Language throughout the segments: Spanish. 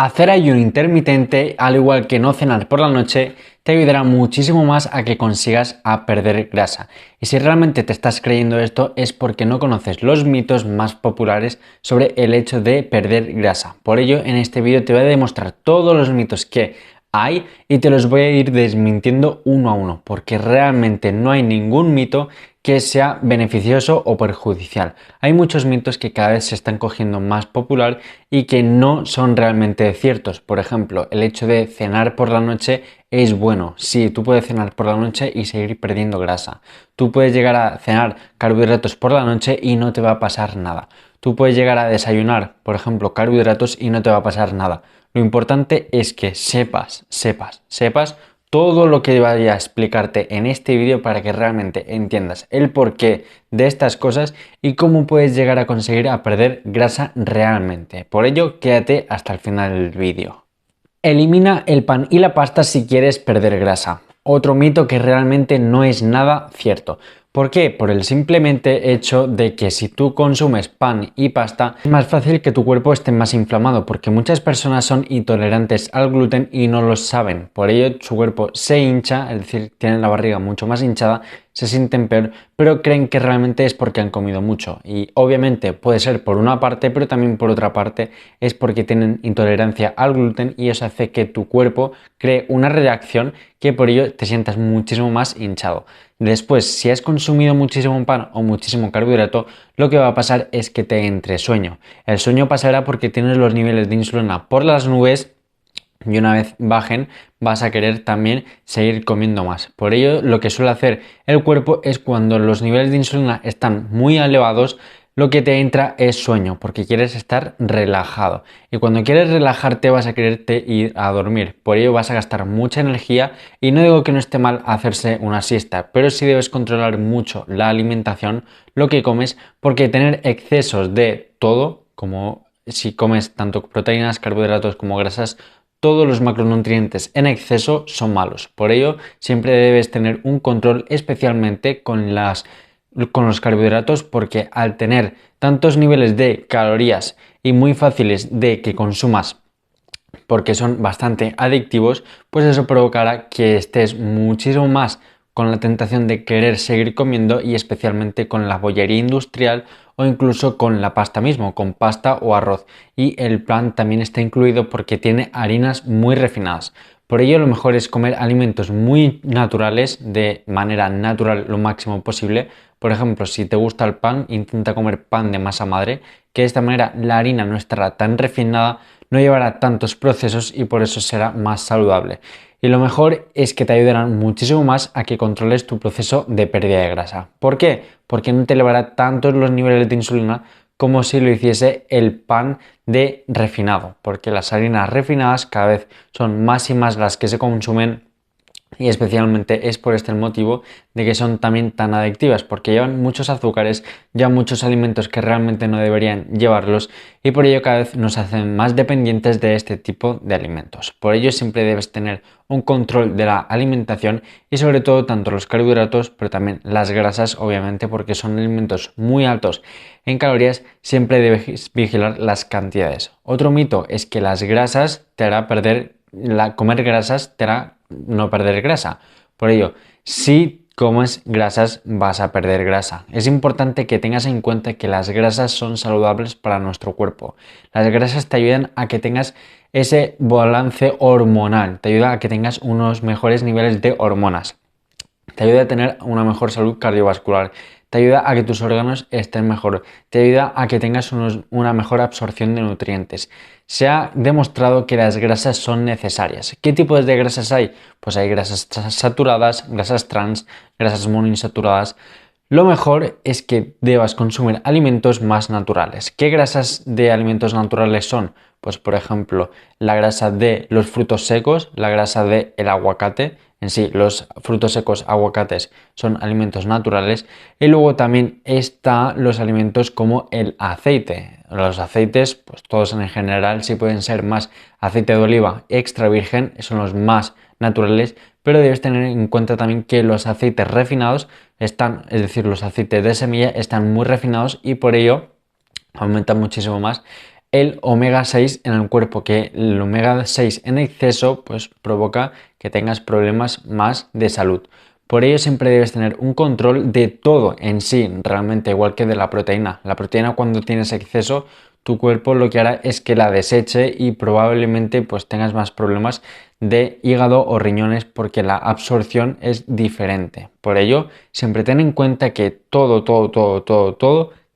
Hacer ayuno intermitente, al igual que no cenar por la noche, te ayudará muchísimo más a que consigas a perder grasa. Y si realmente te estás creyendo esto es porque no conoces los mitos más populares sobre el hecho de perder grasa. Por ello, en este vídeo te voy a demostrar todos los mitos que hay y te los voy a ir desmintiendo uno a uno, porque realmente no hay ningún mito que sea beneficioso o perjudicial. Hay muchos mitos que cada vez se están cogiendo más popular y que no son realmente ciertos. Por ejemplo, el hecho de cenar por la noche es bueno. Sí, tú puedes cenar por la noche y seguir perdiendo grasa. Tú puedes llegar a cenar carbohidratos por la noche y no te va a pasar nada. Tú puedes llegar a desayunar, por ejemplo, carbohidratos y no te va a pasar nada. Lo importante es que sepas todo lo que vaya a explicarte en este vídeo para que realmente entiendas el porqué de estas cosas y cómo puedes llegar a conseguir a perder grasa realmente. Por ello, quédate hasta el final del vídeo. Elimina el pan y la pasta si quieres perder grasa. Otro mito que realmente no es nada cierto. ¿Por qué? Por el simplemente hecho de que si tú consumes pan y pasta es más fácil que tu cuerpo esté más inflamado, porque muchas personas son intolerantes al gluten y no lo saben. Por ello su cuerpo se hincha, es decir, tienen la barriga mucho más hinchada, se sienten peor, pero creen que realmente es porque han comido mucho. Y obviamente puede ser por una parte, pero también por otra parte es porque tienen intolerancia al gluten y eso hace que tu cuerpo cree una reacción que por ello te sientas muchísimo más hinchado. Después, si has consumido muchísimo pan o muchísimo carbohidrato, lo que va a pasar es que te entre sueño. El sueño pasará porque tienes los niveles de insulina por las nubes y una vez bajen vas a querer también seguir comiendo más. Por ello, lo que suele hacer el cuerpo es cuando los niveles de insulina están muy elevados, lo que te entra es sueño, porque quieres estar relajado. Y cuando quieres relajarte vas a quererte ir a dormir. Por ello vas a gastar mucha energía y no digo que no esté mal hacerse una siesta, pero sí debes controlar mucho la alimentación, lo que comes, porque tener excesos de todo, como si comes tanto proteínas, carbohidratos como grasas, todos los macronutrientes en exceso son malos. Por ello, siempre debes tener un control especialmente con los carbohidratos, porque al tener tantos niveles de calorías y muy fáciles de que consumas porque son bastante adictivos, pues eso provocará que estés muchísimo más con la tentación de querer seguir comiendo y especialmente con la bollería industrial o incluso con la pasta mismo, con pasta o arroz. Y el pan también está incluido porque tiene harinas muy refinadas. Por ello lo mejor es comer alimentos muy naturales de manera natural lo máximo posible. Por ejemplo, si te gusta el pan, intenta comer pan de masa madre, que de esta manera la harina no estará tan refinada, no llevará tantos procesos y por eso será más saludable. Y lo mejor es que te ayudarán muchísimo más a que controles tu proceso de pérdida de grasa. ¿Por qué? Porque no te elevará tantos los niveles de insulina como si lo hiciese el pan de refinado, porque las harinas refinadas cada vez son más y más las que se consumen. Y especialmente es por este motivo de que son también tan adictivas, porque llevan muchos azúcares, llevan muchos alimentos que realmente no deberían llevarlos y por ello cada vez nos hacen más dependientes de este tipo de alimentos. Por ello siempre debes tener un control de la alimentación y sobre todo tanto los carbohidratos, pero también las grasas, obviamente, porque son alimentos muy altos en calorías, siempre debes vigilar las cantidades. Otro mito es que las grasas te hará perder, comer grasas te hará no perder grasa. Por ello, si comes grasas vas a perder grasa. Es importante que tengas en cuenta que las grasas son saludables para nuestro cuerpo. Las grasas te ayudan a que tengas ese balance hormonal, te ayuda a que tengas unos mejores niveles de hormonas, te ayuda a tener una mejor salud cardiovascular, te ayuda a que tus órganos estén mejor, te ayuda a que tengas una mejor absorción de nutrientes. Se ha demostrado que las grasas son necesarias. ¿Qué tipos de grasas hay? Pues hay grasas saturadas, grasas trans, grasas monoinsaturadas. Lo mejor es que debas consumir alimentos más naturales. ¿Qué grasas de alimentos naturales son? Pues por ejemplo, la grasa de los frutos secos, la grasa del aguacate. En sí, los frutos secos, aguacates, son alimentos naturales. Y luego también están los alimentos como el aceite. Los aceites, pues todos en general, sí pueden ser más aceite de oliva extra virgen, son los más naturales, pero debes tener en cuenta también que los aceites refinados están, es decir, los aceites de semilla están muy refinados y por ello aumentan muchísimo más el omega 6 en el cuerpo, que el omega 6 en exceso pues provoca que tengas problemas más de salud. Por ello siempre debes tener un control de todo en sí, realmente igual que de la proteína. La proteína, cuando tienes exceso, tu cuerpo lo que hará es que la deseche y probablemente pues tengas más problemas de hígado o riñones, porque la absorción es diferente. Por ello, siempre ten en cuenta que todo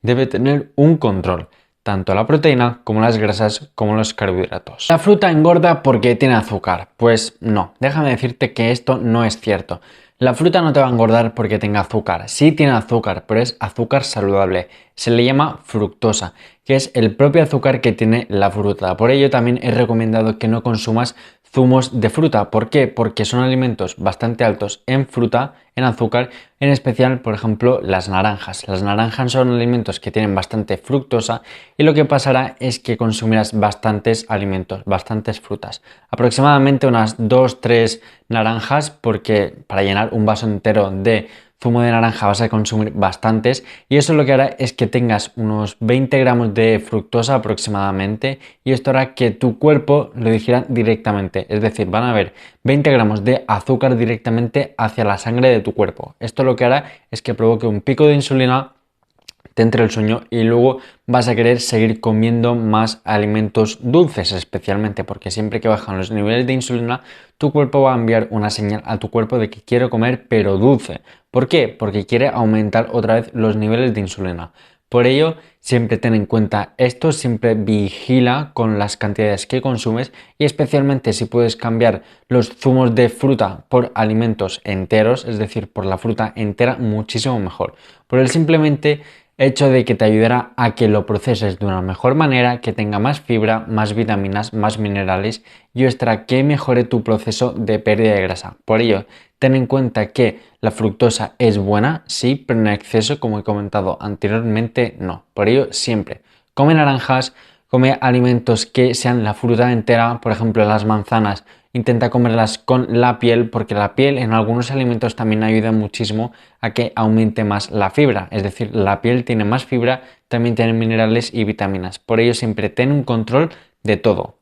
debe tener un control, tanto la proteína como las grasas como los carbohidratos. ¿La fruta engorda porque tiene azúcar? Pues no, déjame decirte que esto no es cierto. La fruta no te va a engordar porque tenga azúcar. Sí tiene azúcar, pero es azúcar saludable. Se le llama fructosa, que es el propio azúcar que tiene la fruta. Por ello también es recomendado que no consumas zumos de fruta. ¿Por qué? Porque son alimentos bastante altos en fruta, en azúcar, en especial, por ejemplo, las naranjas. Las naranjas son alimentos que tienen bastante fructosa y lo que pasará es que consumirás bastantes alimentos, bastantes frutas. Aproximadamente unas 2-3 naranjas, porque para llenar un vaso entero de zumo de naranja vas a consumir bastantes, y eso lo que hará es que tengas unos 20 gramos de fructosa aproximadamente, y esto hará que tu cuerpo lo digiera directamente, es decir, van a haber 20 gramos de azúcar directamente hacia la sangre de tu cuerpo. Esto lo que hará es que provoque un pico de insulina, te entre el sueño y luego vas a querer seguir comiendo más alimentos dulces, especialmente porque siempre que bajan los niveles de insulina, tu cuerpo va a enviar una señal a tu cuerpo de que quiere comer pero dulce. ¿Por qué? Porque quiere aumentar otra vez los niveles de insulina. Por ello, siempre ten en cuenta esto, siempre vigila con las cantidades que consumes, y especialmente si puedes cambiar los zumos de fruta por alimentos enteros, es decir, por la fruta entera, muchísimo mejor. Por el simplemente hecho de que te ayudará a que lo proceses de una mejor manera, que tenga más fibra, más vitaminas, más minerales, y extra que mejore tu proceso de pérdida de grasa. Por ello, ten en cuenta que la fructosa es buena, sí, pero en exceso, como he comentado anteriormente, no. Por ello, siempre come naranjas, come alimentos que sean la fruta entera, por ejemplo las manzanas. Intenta comerlas con la piel, porque la piel en algunos alimentos también ayuda muchísimo a que aumente más la fibra. Es decir, la piel tiene más fibra, también tiene minerales y vitaminas. Por ello siempre ten un control de todo.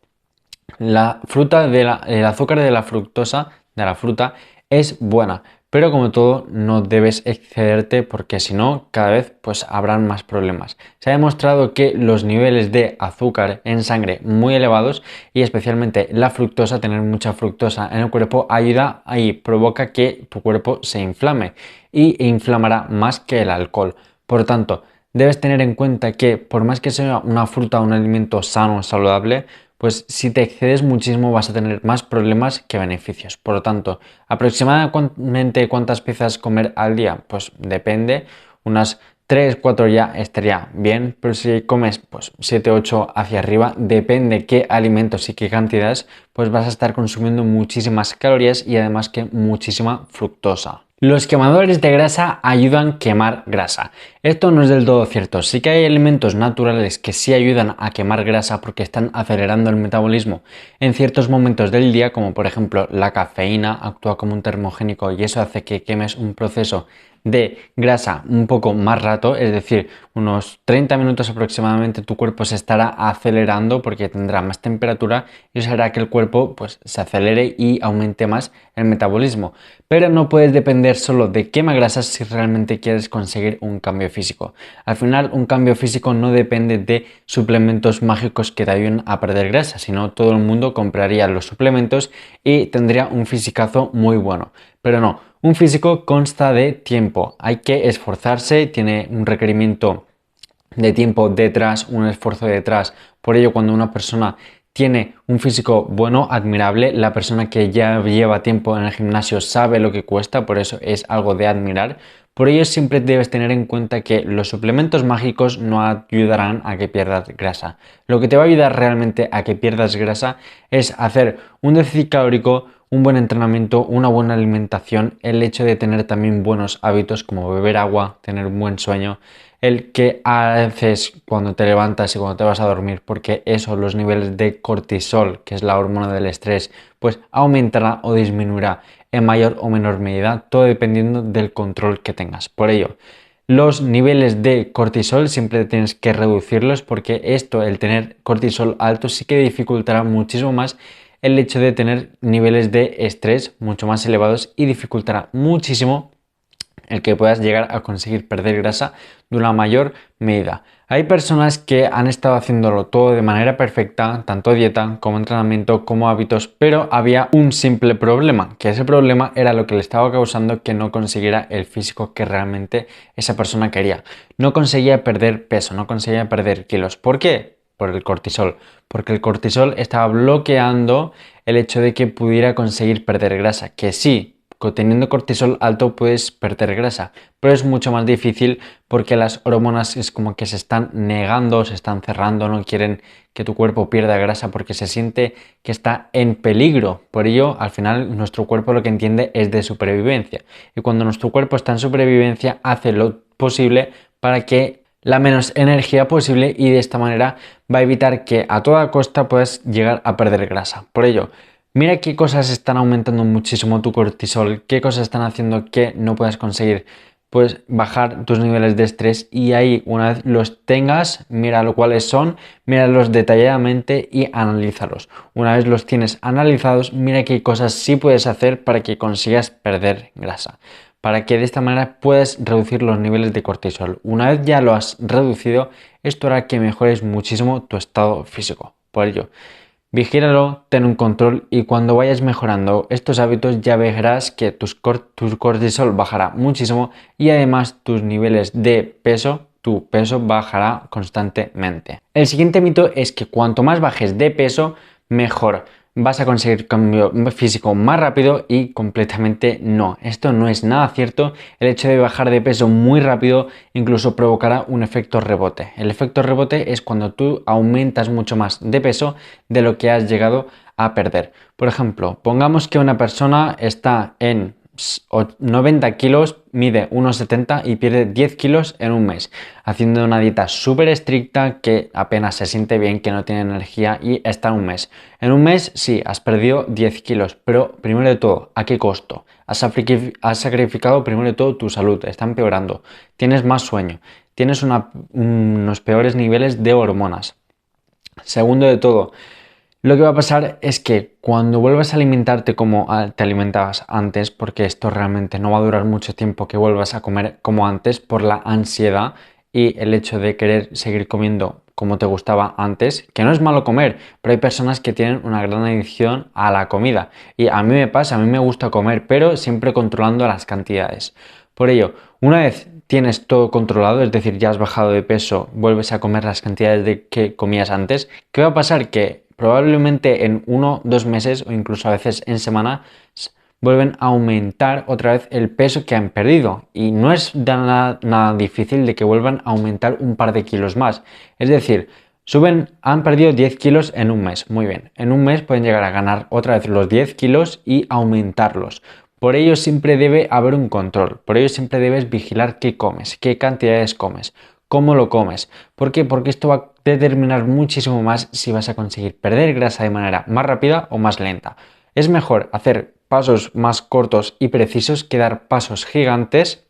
La fruta el azúcar de la fructosa de la fruta es buena, pero como todo no debes excederte, porque si no cada vez pues habrán más problemas. Se ha demostrado que los niveles de azúcar en sangre muy elevados, y especialmente la fructosa, tener mucha fructosa en el cuerpo, ayuda y provoca que tu cuerpo se inflame, y inflamará más que el alcohol. Por tanto, debes tener en cuenta que por más que sea una fruta o un alimento sano, saludable, pues si te excedes muchísimo vas a tener más problemas que beneficios. Por lo tanto, aproximadamente cuántas piezas comer al día, pues depende, unas 3-4 ya estaría bien, pero si comes pues 7-8 hacia arriba, depende qué alimentos y qué cantidades, pues vas a estar consumiendo muchísimas calorías y además que muchísima fructosa. Los quemadores de grasa ayudan a quemar grasa. Esto no es del todo cierto. Sí que hay alimentos naturales que sí ayudan a quemar grasa porque están acelerando el metabolismo en ciertos momentos del día, como por ejemplo la cafeína actúa como un termogénico y eso hace que quemes un proceso de grasa un poco más rato, es decir, unos 30 minutos aproximadamente tu cuerpo se estará acelerando porque tendrá más temperatura, y eso hará que el cuerpo pues se acelere y aumente más el metabolismo. Pero no puedes depender solo de quema grasas si realmente quieres conseguir un cambio físico. Al final, un cambio físico no depende de suplementos mágicos que te ayuden a perder grasa, sino todo el mundo compraría los suplementos y tendría un fisicazo muy bueno. Pero no, un físico consta de tiempo, hay que esforzarse, tiene un requerimiento de tiempo detrás, un esfuerzo detrás. Por ello, cuando una persona tiene un físico bueno, admirable, la persona que ya lleva tiempo en el gimnasio sabe lo que cuesta, por eso es algo de admirar. Por ello siempre debes tener en cuenta que los suplementos mágicos no ayudarán a que pierdas grasa. Lo que te va a ayudar realmente a que pierdas grasa es hacer un déficit calórico, un buen entrenamiento, una buena alimentación, el hecho de tener también buenos hábitos como beber agua, tener un buen sueño, el que haces cuando te levantas y cuando te vas a dormir, porque eso, los niveles de cortisol, que es la hormona del estrés, pues aumentará o disminuirá en mayor o menor medida, todo dependiendo del control que tengas. Por ello, Los niveles de cortisol siempre tienes que reducirlos porque esto, el tener cortisol alto, sí que dificultará muchísimo más el hecho de tener niveles de estrés mucho más elevados y dificultará muchísimo el que puedas llegar a conseguir perder grasa de una mayor medida. Hay personas que han estado haciéndolo todo de manera perfecta, tanto dieta como entrenamiento como hábitos, pero había un simple problema, que ese problema era lo que le estaba causando que no consiguiera el físico que realmente esa persona quería. No conseguía perder peso, no conseguía perder kilos. ¿Por qué? Por el cortisol, porque el cortisol estaba bloqueando el hecho de que pudiera conseguir perder grasa, que sí, teniendo cortisol alto puedes perder grasa, pero es mucho más difícil porque las hormonas es como que se están negando, se están cerrando, no quieren que tu cuerpo pierda grasa porque se siente que está en peligro. Por ello, al final, nuestro cuerpo lo que entiende es de supervivencia. Y cuando nuestro cuerpo está en supervivencia, hace lo posible para que la menos energía posible y de esta manera va a evitar que a toda costa puedas llegar a perder grasa. Por ello, mira qué cosas están aumentando muchísimo tu cortisol, qué cosas están haciendo que no puedas conseguir pues bajar tus niveles de estrés y ahí una vez los tengas, mira cuáles son, míralos detalladamente y analízalos. Una vez los tienes analizados, mira qué cosas sí puedes hacer para que consigas perder grasa, para que de esta manera puedas reducir los niveles de cortisol. Una vez ya lo has reducido, esto hará que mejores muchísimo tu estado físico. Por ello, vigílalo, ten un control y cuando vayas mejorando estos hábitos ya verás que tu cortisol bajará muchísimo y además tus niveles de peso, tu peso bajará constantemente. El siguiente mito es que cuanto más bajes de peso, mejor. Vas a conseguir cambio físico más rápido y completamente no. Esto no es nada cierto. El hecho de bajar de peso muy rápido incluso provocará un efecto rebote. El efecto rebote es cuando tú aumentas mucho más de peso de lo que has llegado a perder. Por ejemplo, pongamos que una persona está en 90 kilos, mide 1,70 y pierde 10 kilos en un mes, haciendo una dieta súper estricta que apenas se siente bien, que no tiene energía y está un mes. En un mes sí, has perdido 10 kilos, pero primero de todo, ¿a qué costo? Has sacrificado primero de todo tu salud, está empeorando, tienes más sueño, tienes unos peores niveles de hormonas. Segundo de todo, lo que va a pasar es que cuando vuelvas a alimentarte como te alimentabas antes, porque esto realmente no va a durar mucho tiempo que vuelvas a comer como antes por la ansiedad y el hecho de querer seguir comiendo como te gustaba antes, que no es malo comer, pero hay personas que tienen una gran adicción a la comida. Y a mí me pasa, a mí me gusta comer, pero siempre controlando las cantidades. Por ello, una vez tienes todo controlado, es decir, ya has bajado de peso, vuelves a comer las cantidades de que comías antes, ¿qué va a pasar? Que probablemente en 1 o 2 meses o incluso a veces en semanas vuelven a aumentar otra vez el peso que han perdido y no es nada difícil de que vuelvan a aumentar un par de kilos más. Es decir, han perdido 10 kilos en un mes. Muy bien, en un mes pueden llegar a ganar otra vez los 10 kilos y aumentarlos. Por ello siempre debe haber un control, por ello siempre debes vigilar qué comes, qué cantidades comes, cómo lo comes. ¿Por qué? Porque esto va a determinar muchísimo más si vas a conseguir perder grasa de manera más rápida o más lenta. Es mejor hacer pasos más cortos y precisos que dar pasos gigantes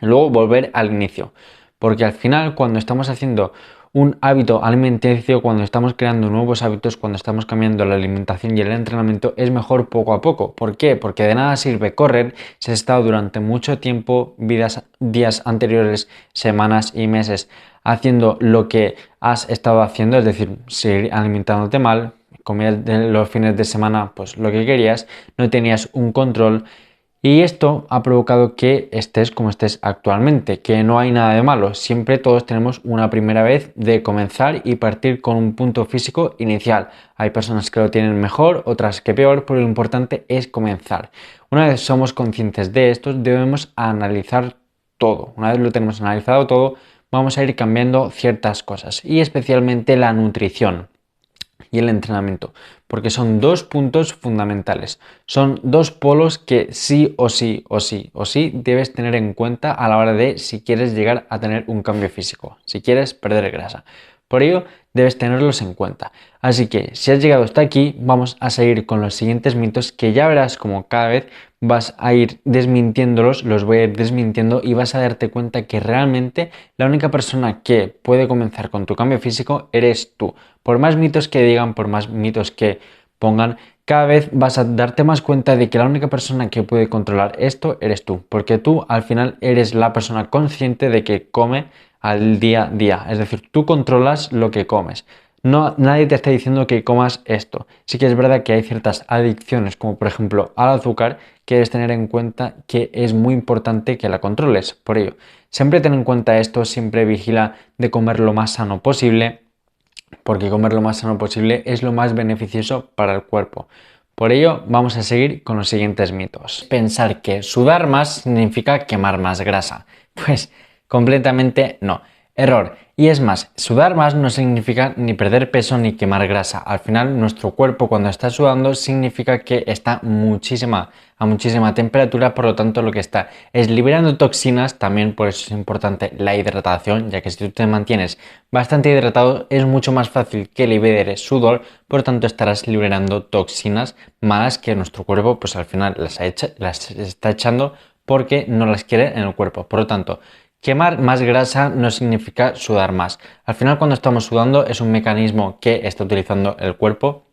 y luego volver al inicio. Porque al final cuando estamos haciendo un hábito alimenticio, cuando estamos creando nuevos hábitos, cuando estamos cambiando la alimentación y el entrenamiento, es mejor poco a poco. ¿Por qué? Porque de nada sirve correr si has estado durante mucho tiempo, días anteriores, semanas y meses, haciendo lo que has estado haciendo, es decir, seguir alimentándote mal, comías los fines de semana pues lo que querías, no tenías un control. Y esto ha provocado que estés como estés actualmente, que no hay nada de malo, siempre todos tenemos una primera vez de comenzar y partir con un punto físico inicial. Hay personas que lo tienen mejor, otras que peor, pero lo importante es comenzar. Una vez somos conscientes de esto, debemos analizar todo. Una vez lo tenemos analizado todo, vamos a ir cambiando ciertas cosas y especialmente la nutrición y el entrenamiento, porque son dos puntos fundamentales, son dos polos que sí o sí o sí o sí debes tener en cuenta a la hora de si quieres llegar a tener un cambio físico, si quieres perder grasa. Por ello, debes tenerlos en cuenta. Así que si has llegado hasta aquí, vamos a seguir con los siguientes mitos que ya verás como cada vez vas a ir desmintiéndolos, los voy a ir desmintiendo y vas a darte cuenta que realmente la única persona que puede comenzar con tu cambio físico eres tú. Por más mitos que digan, por más mitos que pongan, cada vez vas a darte más cuenta de que la única persona que puede controlar esto eres tú, porque tú al final eres la persona consciente de que come al día a día, es decir, tú controlas lo que comes. No, nadie te está diciendo que comas esto. Sí que es verdad que hay ciertas adicciones, como por ejemplo al azúcar, que debes tener en cuenta que es muy importante que la controles. Por ello, siempre ten en cuenta esto, siempre vigila de comer lo más sano posible, porque comer lo más sano posible es lo más beneficioso para el cuerpo. Por ello, vamos a seguir con los siguientes mitos. Pensar que sudar más significa quemar más grasa. Pues completamente no. Error. Y es más, sudar más no significa ni perder peso ni quemar grasa. Al final, nuestro cuerpo cuando está sudando significa que está a muchísima temperatura, por lo tanto lo que está es liberando toxinas. También por eso es importante la hidratación, ya que si tú te mantienes bastante hidratado es mucho más fácil que liberes sudor, por lo tanto estarás liberando toxinas malas que nuestro cuerpo pues al final las está echando porque no las quiere en el cuerpo. Por lo tanto, quemar más grasa no significa sudar más. Al final, cuando estamos sudando es un mecanismo que está utilizando el cuerpo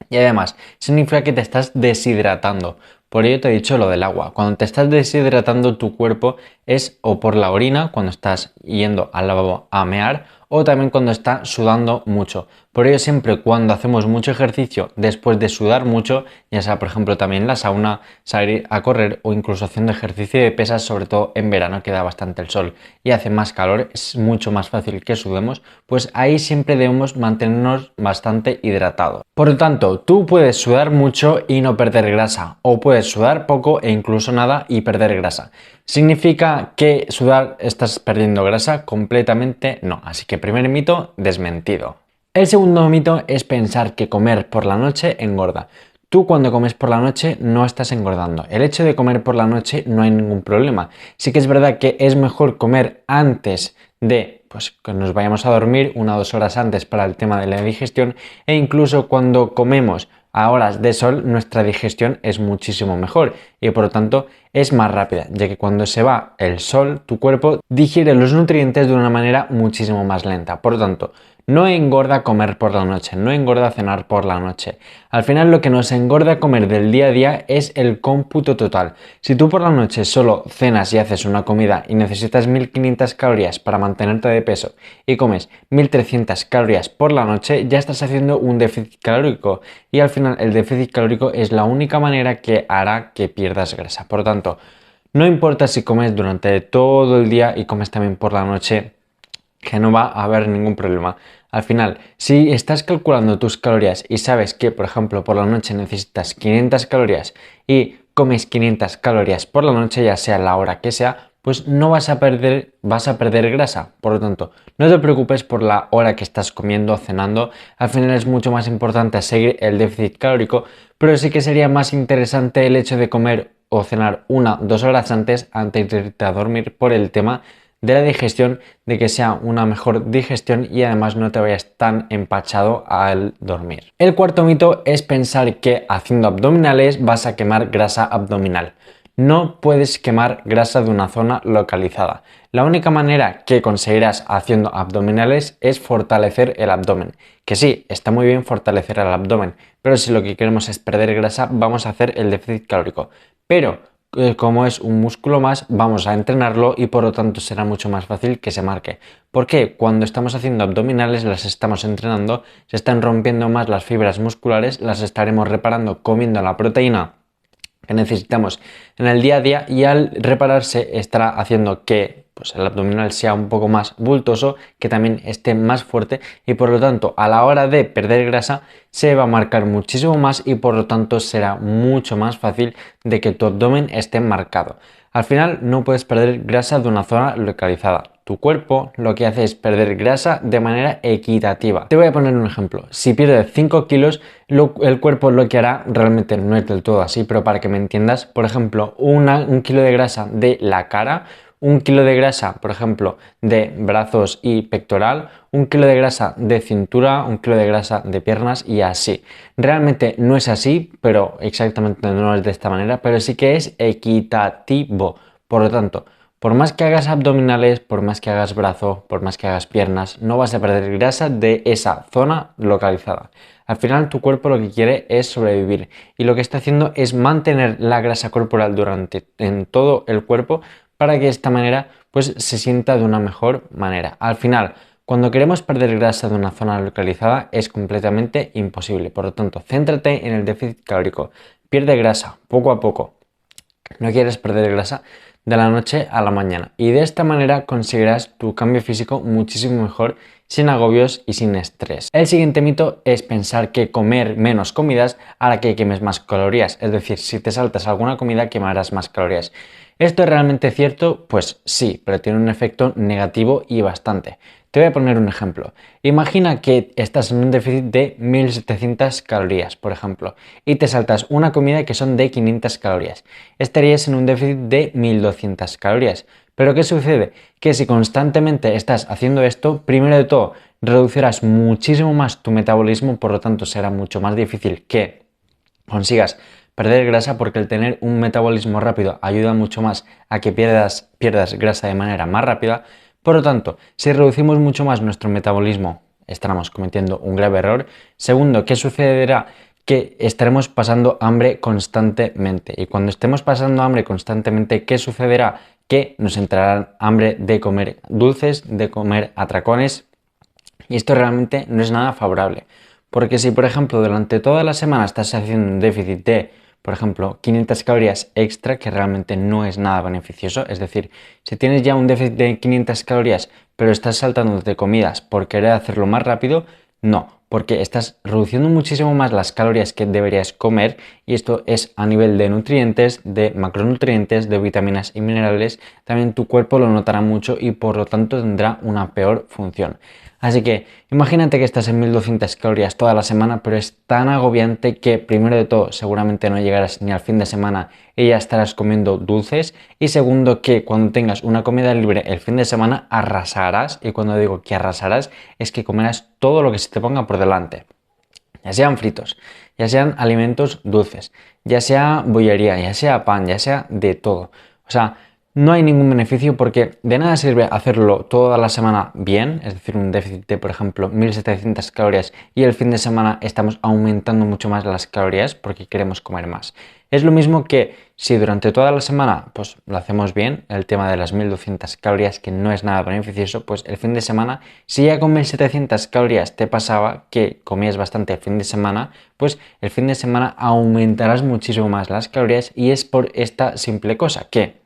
y además significa que te estás deshidratando. Por ello te he dicho lo del agua. Cuando te estás deshidratando tu cuerpo es o por la orina, cuando estás yendo al lavabo a mear, o también cuando está sudando mucho. Por ello siempre cuando hacemos mucho ejercicio después de sudar mucho, ya sea por ejemplo también la sauna, salir a correr o incluso haciendo ejercicio de pesas, sobre todo en verano que da bastante el sol y hace más calor, es mucho más fácil que sudemos, pues ahí siempre debemos mantenernos bastante hidratados. Por lo tanto, tú puedes sudar mucho y no perder grasa, o puedes sudar poco e incluso nada y perder grasa. ¿Significa que sudar estás perdiendo grasa? Completamente no. Así que primer mito, desmentido. El segundo mito es pensar que comer por la noche engorda. Tú cuando comes por la noche no estás engordando. El hecho de comer por la noche no hay ningún problema. Sí que es verdad que es mejor comer antes de que nos vayamos a dormir 1 o 2 horas antes para el tema de la digestión, e incluso cuando comemos a horas de sol nuestra digestión es muchísimo mejor y por lo tanto es más rápida, ya que cuando se va el sol tu cuerpo digiere los nutrientes de una manera muchísimo más lenta. Por lo tanto, no engorda comer por la noche, no engorda cenar por la noche. Al final lo que nos engorda comer del día a día es el cómputo total. Si tú por la noche solo cenas y haces una comida y necesitas 1500 calorías para mantenerte de peso y comes 1300 calorías por la noche, ya estás haciendo un déficit calórico y al final el déficit calórico es la única manera que hará que pierdas grasa. Por lo tanto, no importa si comes durante todo el día y comes también por la noche, que no va a haber ningún problema. Al final, si estás calculando tus calorías y sabes que, por ejemplo, por la noche necesitas 500 calorías y comes 500 calorías por la noche, ya sea la hora que sea, pues no vas a perder grasa. Por lo tanto, no te preocupes por la hora que estás comiendo o cenando. Al final es mucho más importante seguir el déficit calórico, pero sí que sería más interesante el hecho de comer o cenar 1 o 2 horas antes de irte a dormir, por el tema de la digestión, de que sea una mejor digestión y además no te vayas tan empachado al dormir. El cuarto mito es pensar que haciendo abdominales vas a quemar grasa abdominal. No puedes quemar grasa de una zona localizada. La única manera que conseguirás haciendo abdominales es fortalecer el abdomen. Que sí, está muy bien fortalecer el abdomen, pero si lo que queremos es perder grasa, vamos a hacer el déficit calórico. Pero como es un músculo más, vamos a entrenarlo y por lo tanto será mucho más fácil que se marque. ¿Por qué? Cuando estamos haciendo abdominales, las estamos entrenando, se están rompiendo más las fibras musculares, las estaremos reparando comiendo la proteína que necesitamos en el día a día y al repararse estará haciendo que el abdominal sea un poco más bultoso, que también esté más fuerte y por lo tanto a la hora de perder grasa se va a marcar muchísimo más y por lo tanto será mucho más fácil de que tu abdomen esté marcado. Al final no puedes perder grasa de una zona localizada. Tu cuerpo lo que hace es perder grasa de manera equitativa. Te voy a poner un ejemplo. Si pierdes 5 kilos, el cuerpo lo que hará, realmente no es del todo así, pero para que me entiendas, por ejemplo, un kilo de grasa de la cara, un kilo de grasa, por ejemplo, de brazos y pectoral, un kilo de grasa de cintura, un kilo de grasa de piernas y así. Realmente no es así, pero exactamente no es de esta manera, pero sí que es equitativo. Por lo tanto, por más que hagas abdominales, por más que hagas brazo, por más que hagas piernas, no vas a perder grasa de esa zona localizada. Al final tu cuerpo lo que quiere es sobrevivir y lo que está haciendo es mantener la grasa corporal en todo el cuerpo para que de esta manera pues se sienta de una mejor manera. Al final, cuando queremos perder grasa de una zona localizada es completamente imposible. Por lo tanto, céntrate en el déficit calórico. Pierde grasa poco a poco. No quieres perder grasa de la noche a la mañana y de esta manera conseguirás tu cambio físico muchísimo mejor, sin agobios y sin estrés. El siguiente mito es pensar que comer menos comidas hará que quemes más calorías, es decir, si te saltas alguna comida quemarás más calorías. ¿Esto es realmente cierto? Pues sí, pero tiene un efecto negativo y bastante. Te voy a poner un ejemplo. Imagina que estás en un déficit de 1700 calorías, por ejemplo, y te saltas una comida que son de 500 calorías. Estarías en un déficit de 1200 calorías. Pero ¿qué sucede? Que si constantemente estás haciendo esto, primero de todo, reducirás muchísimo más tu metabolismo, por lo tanto será mucho más difícil que consigas perder grasa porque el tener un metabolismo rápido ayuda mucho más a que pierdas grasa de manera más rápida. Por lo tanto, si reducimos mucho más nuestro metabolismo, estaremos cometiendo un grave error. Segundo, ¿qué sucederá? Que estaremos pasando hambre constantemente. Y cuando estemos pasando hambre constantemente, ¿qué sucederá? Que nos entrará hambre de comer dulces, de comer atracones. Y esto realmente no es nada favorable. Porque si, por ejemplo, durante toda la semana estás haciendo un déficit de, por ejemplo, 500 calorías extra, que realmente no es nada beneficioso, es decir, si tienes ya un déficit de 500 calorías, pero estás saltándote comidas por querer hacerlo más rápido, no, porque estás reduciendo muchísimo más las calorías que deberías comer y esto es a nivel de nutrientes, de macronutrientes, de vitaminas y minerales, también tu cuerpo lo notará mucho y por lo tanto tendrá una peor función. Así que imagínate que estás en 1200 calorías toda la semana, pero es tan agobiante que primero de todo seguramente no llegarás ni al fin de semana y ya estarás comiendo dulces. Y segundo que cuando tengas una comida libre el fin de semana arrasarás, y cuando digo que arrasarás es que comerás todo lo que se te ponga por delante. Ya sean fritos, ya sean alimentos dulces, ya sea bollería, ya sea pan, ya sea de todo. O sea, no hay ningún beneficio porque de nada sirve hacerlo toda la semana bien, es decir, un déficit de, por ejemplo, 1700 calorías y el fin de semana estamos aumentando mucho más las calorías porque queremos comer más. Es lo mismo que si durante toda la semana pues lo hacemos bien, el tema de las 1200 calorías que no es nada beneficioso, pues el fin de semana, si ya con 1700 calorías te pasaba que comías bastante el fin de semana, pues el fin de semana aumentarás muchísimo más las calorías y es por esta simple cosa que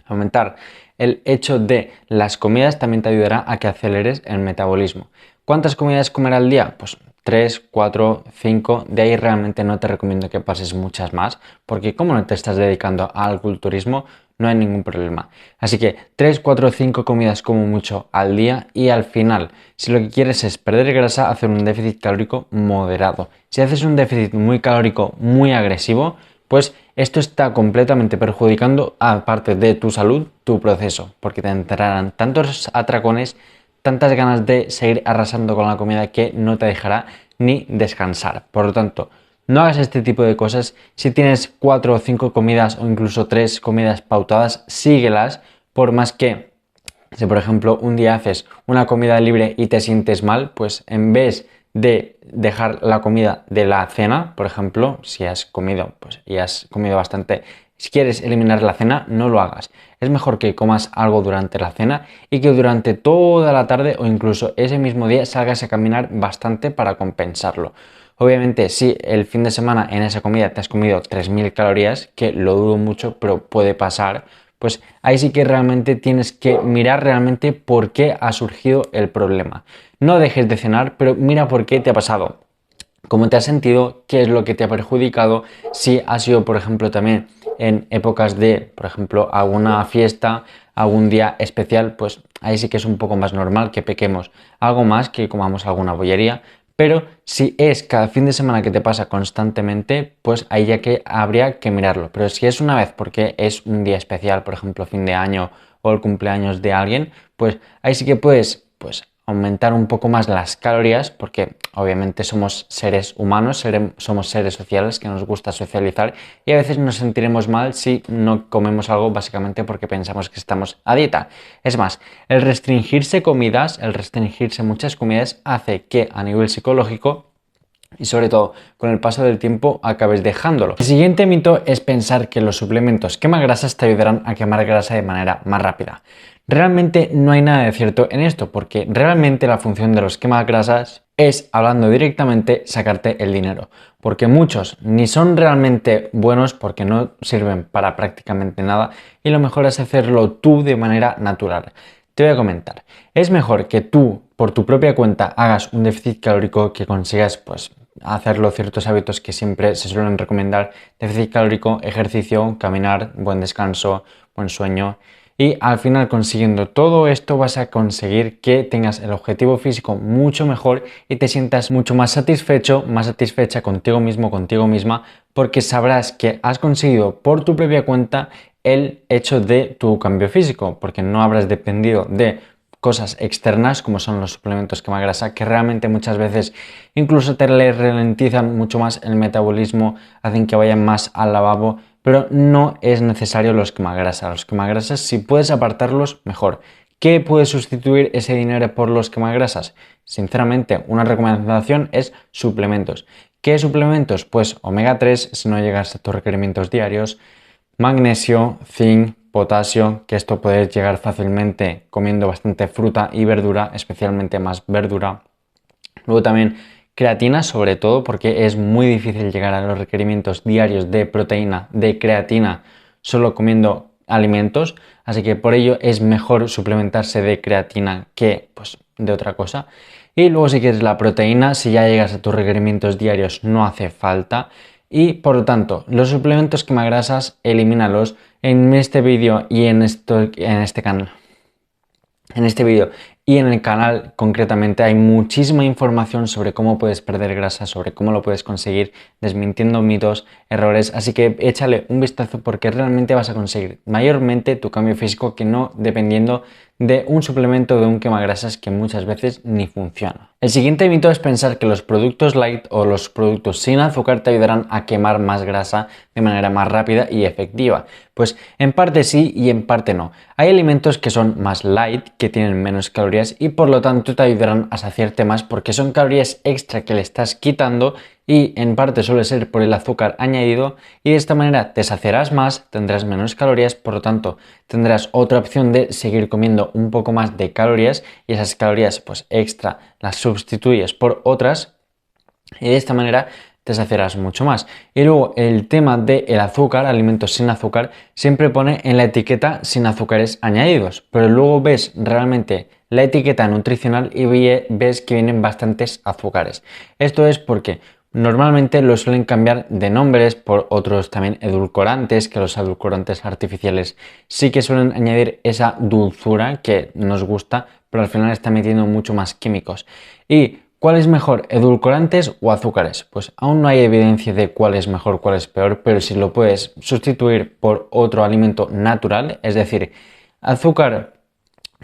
aumentar el hecho de las comidas también te ayudará a que aceleres el metabolismo. ¿Cuántas comidas comer al día? Pues 3, 4, 5, de ahí realmente no te recomiendo que pases muchas más, porque como no te estás dedicando al culturismo, no hay ningún problema. Así que 3, 4, 5 comidas como mucho al día y al final, si lo que quieres es perder grasa, hacer un déficit calórico moderado. Si haces un déficit muy calórico, muy agresivo, pues esto está completamente perjudicando, aparte de tu salud, tu proceso, porque te entrarán tantos atracones, tantas ganas de seguir arrasando con la comida que no te dejará ni descansar. Por lo tanto, no hagas este tipo de cosas. Si tienes 4 o 5 comidas o incluso 3 comidas pautadas, síguelas, por más que si por ejemplo un día haces una comida libre y te sientes mal, pues en vez de dejar la comida de la cena, por ejemplo, si has comido pues, y has comido bastante, si quieres eliminar la cena, no lo hagas. Es mejor que comas algo durante la cena y que durante toda la tarde o incluso ese mismo día salgas a caminar bastante para compensarlo. Obviamente, si el fin de semana en esa comida te has comido 3000 calorías, que lo dudo mucho, pero puede pasar, pues ahí sí que realmente tienes que mirar realmente por qué ha surgido el problema. No dejes de cenar, pero mira por qué te ha pasado. ¿Cómo te has sentido? ¿Qué es lo que te ha perjudicado? Si ha sido, por ejemplo, también en épocas de, por ejemplo, alguna fiesta, algún día especial, pues ahí sí que es un poco más normal que pequemos algo más, que comamos alguna bollería. Pero si es cada fin de semana que te pasa constantemente, pues ahí ya que habría que mirarlo. Pero si es una vez porque es un día especial, por ejemplo, fin de año o el cumpleaños de alguien, pues ahí sí que puedes aumentar un poco más las calorías, porque obviamente somos seres humanos, somos seres sociales que nos gusta socializar y a veces nos sentiremos mal si no comemos algo básicamente porque pensamos que estamos a dieta. Es más, el restringirse comidas, el restringirse muchas comidas hace que a nivel psicológico y sobre todo con el paso del tiempo acabes dejándolo. El siguiente mito es pensar que los suplementos quemagrasas te ayudarán a quemar grasa de manera más rápida. Realmente no hay nada de cierto en esto, porque realmente la función de los quemagrasas es, hablando directamente, sacarte el dinero. Porque muchos ni son realmente buenos porque no sirven para prácticamente nada y lo mejor es hacerlo tú de manera natural. Te voy a comentar, es mejor que tú por tu propia cuenta hagas un déficit calórico, que consigas hacerlo ciertos hábitos que siempre se suelen recomendar: déficit calórico, ejercicio, caminar, buen descanso, buen sueño. Y al final, consiguiendo todo esto, vas a conseguir que tengas el objetivo físico mucho mejor y te sientas mucho más satisfecho, más satisfecha contigo mismo, contigo misma, porque sabrás que has conseguido por tu propia cuenta el hecho de tu cambio físico, porque no habrás dependido de cosas externas como son los suplementos quema grasa, que realmente muchas veces incluso te ralentizan mucho más el metabolismo, hacen que vayan más al lavabo, pero no es necesario los quemagrasas. Los quemagrasas, si puedes apartarlos, mejor. ¿Qué puedes sustituir ese dinero por los quemagrasas? Sinceramente, una recomendación es suplementos. ¿Qué suplementos? Pues omega 3 si no llegas a tus requerimientos diarios, magnesio, zinc, potasio, que esto puedes llegar fácilmente comiendo bastante fruta y verdura, especialmente más verdura. Luego también creatina, sobre todo porque es muy difícil llegar a los requerimientos diarios de proteína, de creatina, solo comiendo alimentos, así que por ello es mejor suplementarse de creatina que de otra cosa. Y luego, si quieres la proteína, si ya llegas a tus requerimientos diarios, no hace falta. Y por lo tanto, los suplementos quemagrasas, elimínalos. En este vídeo y en este canal. En este vídeo y en el canal concretamente hay muchísima información sobre cómo puedes perder grasa, sobre cómo lo puedes conseguir, desmintiendo mitos, errores, así que échale un vistazo porque realmente vas a conseguir mayormente tu cambio físico, que no dependiendo de un suplemento, de un quemagrasas que muchas veces ni funciona. El siguiente mito es pensar que los productos light o los productos sin azúcar te ayudarán a quemar más grasa de manera más rápida y efectiva. Pues en parte sí y en parte no. Hay alimentos que son más light, que tienen menos calorías y por lo tanto te ayudarán a saciarte más porque son calorías extra que le estás quitando, y en parte suele ser por el azúcar añadido, y de esta manera te saciarás más, tendrás menos calorías, por lo tanto tendrás otra opción de seguir comiendo un poco más de calorías y esas calorías extra las sustituyes por otras y de esta manera te saciarás mucho más. Y luego el tema del azúcar, alimentos sin azúcar, siempre pone en la etiqueta sin azúcares añadidos, pero luego ves realmente la etiqueta nutricional y ves que vienen bastantes azúcares. Esto es porque normalmente lo suelen cambiar de nombres por otros también edulcorantes, que los edulcorantes artificiales sí que suelen añadir esa dulzura que nos gusta, pero al final está metiendo mucho más químicos. ¿Y cuál es mejor, edulcorantes o azúcares? Pues aún no hay evidencia de cuál es mejor, cuál es peor, pero si lo puedes sustituir por otro alimento natural, es decir, azúcar,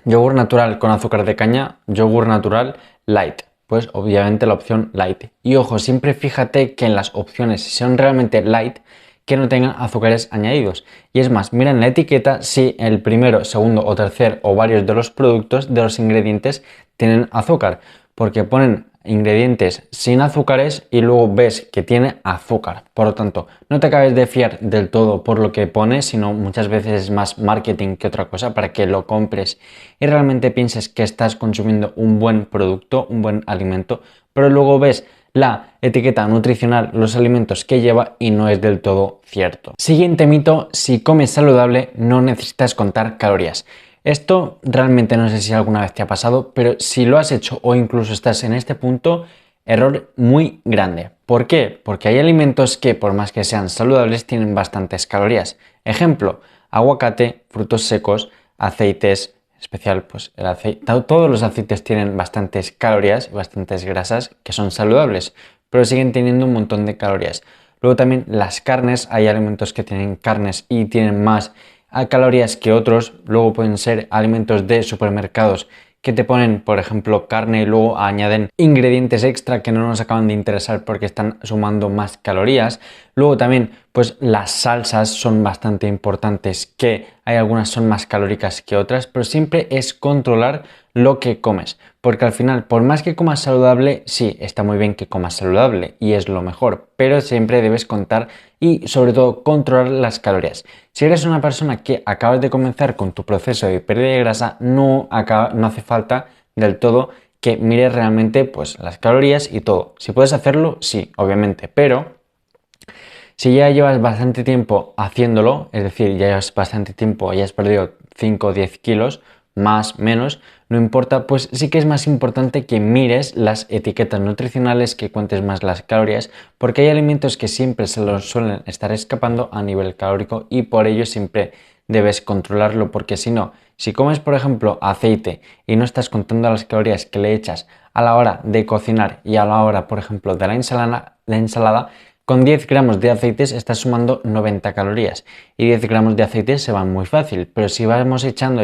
yogur natural con azúcar de caña, yogur natural light, pues obviamente la opción light. Y ojo, siempre fíjate que en las opciones, si son realmente light, que no tengan azúcares añadidos. Y es más, mira en la etiqueta si el primero, segundo o tercer o varios de los productos, de los ingredientes, tienen azúcar, porque ponen ingredientes sin azúcares y luego ves que tiene azúcar. Por lo tanto, no te acabes de fiar del todo por lo que pone, sino muchas veces es más marketing que otra cosa para que lo compres y realmente pienses que estás consumiendo un buen producto, un buen alimento, pero luego ves la etiqueta nutricional, los alimentos que lleva, y no es del todo cierto. Siguiente mito: si comes saludable no necesitas contar calorías. Esto realmente no sé si alguna vez te ha pasado, pero si lo has hecho o incluso estás en este punto, error muy grande. ¿Por qué? Porque hay alimentos que, por más que sean saludables, tienen bastantes calorías. Ejemplo, aguacate, frutos secos, aceites, especial el aceite. Todos los aceites tienen bastantes calorías y bastantes grasas que son saludables, pero siguen teniendo un montón de calorías. Luego también las carnes, hay alimentos que tienen carnes y tienen más calorías que otros. Luego pueden ser alimentos de supermercados que te ponen, por ejemplo, carne y luego añaden ingredientes extra que no nos acaban de interesar porque están sumando más calorías. Luego también, pues las salsas son bastante importantes, que hay algunas son más calóricas que otras, pero siempre es controlar lo que comes, porque al final, por más que comas saludable, sí, está muy bien que comas saludable y es lo mejor, pero siempre debes contar y sobre todo controlar las calorías. Si eres una persona que acabas de comenzar con tu proceso de pérdida de grasa, no hace falta del todo que mires realmente pues las calorías y todo. Si puedes hacerlo, sí, obviamente, pero si ya llevas bastante tiempo haciéndolo, es decir, ya llevas bastante tiempo y has perdido 5 o 10 kilos, más, menos, no importa, pues sí que es más importante que mires las etiquetas nutricionales, que cuentes más las calorías, porque hay alimentos que siempre se los suelen estar escapando a nivel calórico y por ello siempre debes controlarlo, porque si no, si comes por ejemplo aceite y no estás contando las calorías que le echas a la hora de cocinar y a la hora, por ejemplo, de la ensalada, con 10 gramos de aceites estás sumando 90 calorías y 10 gramos de aceites se van muy fácil, pero si vamos echando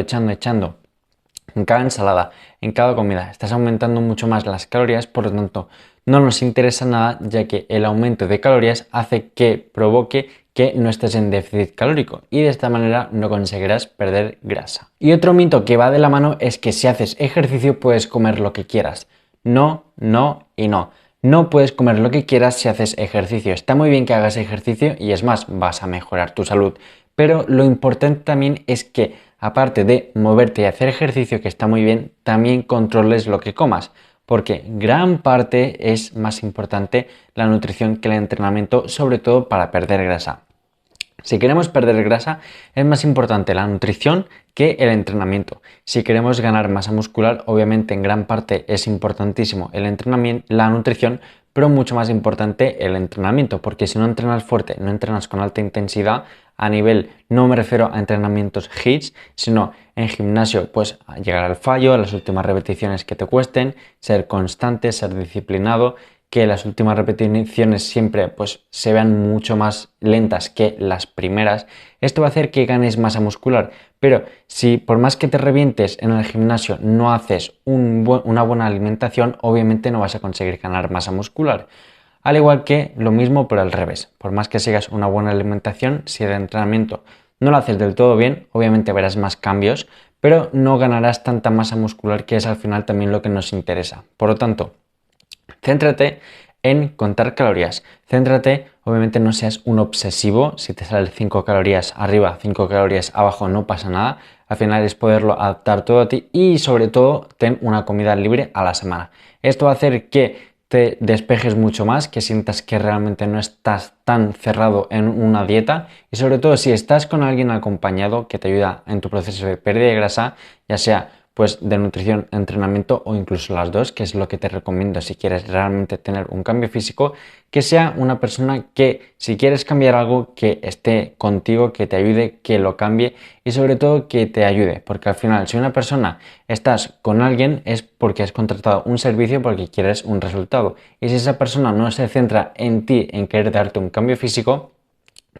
en cada ensalada, en cada comida, estás aumentando mucho más las calorías, por lo tanto no nos interesa nada, ya que el aumento de calorías hace que provoque que no estés en déficit calórico y de esta manera no conseguirás perder grasa. Y otro mito que va de la mano es que si haces ejercicio puedes comer lo que quieras. No, no y no. No puedes comer lo que quieras si haces ejercicio. Está muy bien que hagas ejercicio y es más, vas a mejorar tu salud. Pero lo importante también es que, aparte de moverte y hacer ejercicio, que está muy bien, también controles lo que comas. Porque gran parte es más importante la nutrición que el entrenamiento, sobre todo para perder grasa. Si queremos perder grasa, es más importante la nutrición que el entrenamiento. Si queremos ganar masa muscular, obviamente en gran parte es importantísimo el entrenamiento, la nutrición, pero mucho más importante el entrenamiento, porque si no entrenas fuerte, no entrenas con alta intensidad, a nivel, no me refiero a entrenamientos HIIT, sino en gimnasio, pues llegar al fallo, a las últimas repeticiones que te cuesten, ser constante, ser disciplinado, que las últimas repeticiones siempre pues se vean mucho más lentas que las primeras. Esto va a hacer que ganes masa muscular, pero si por más que te revientes en el gimnasio no haces una buena alimentación, obviamente no vas a conseguir ganar masa muscular. Al igual que lo mismo pero al revés, por más que sigas una buena alimentación, si el entrenamiento no lo haces del todo bien, obviamente verás más cambios, pero no ganarás tanta masa muscular, que es al final también lo que nos interesa. Por lo tanto, céntrate en contar calorías. Céntrate, obviamente no seas un obsesivo. Si te salen 5 calorías arriba, 5 calorías abajo, no pasa nada. Al final es poderlo adaptar todo a ti y sobre todo ten una comida libre a la semana. Esto va a hacer que te despejes mucho más, que sientas que realmente no estás tan cerrado en una dieta y sobre todo si estás con alguien acompañado que te ayuda en tu proceso de pérdida de grasa, ya sea pues de nutrición, entrenamiento o incluso las dos, que es lo que te recomiendo si quieres realmente tener un cambio físico, que sea una persona que si quieres cambiar algo, que esté contigo, que te ayude, que lo cambie y sobre todo que te ayude, porque al final si una persona estás con alguien es porque has contratado un servicio porque quieres un resultado y si esa persona no se centra en ti, en querer darte un cambio físico,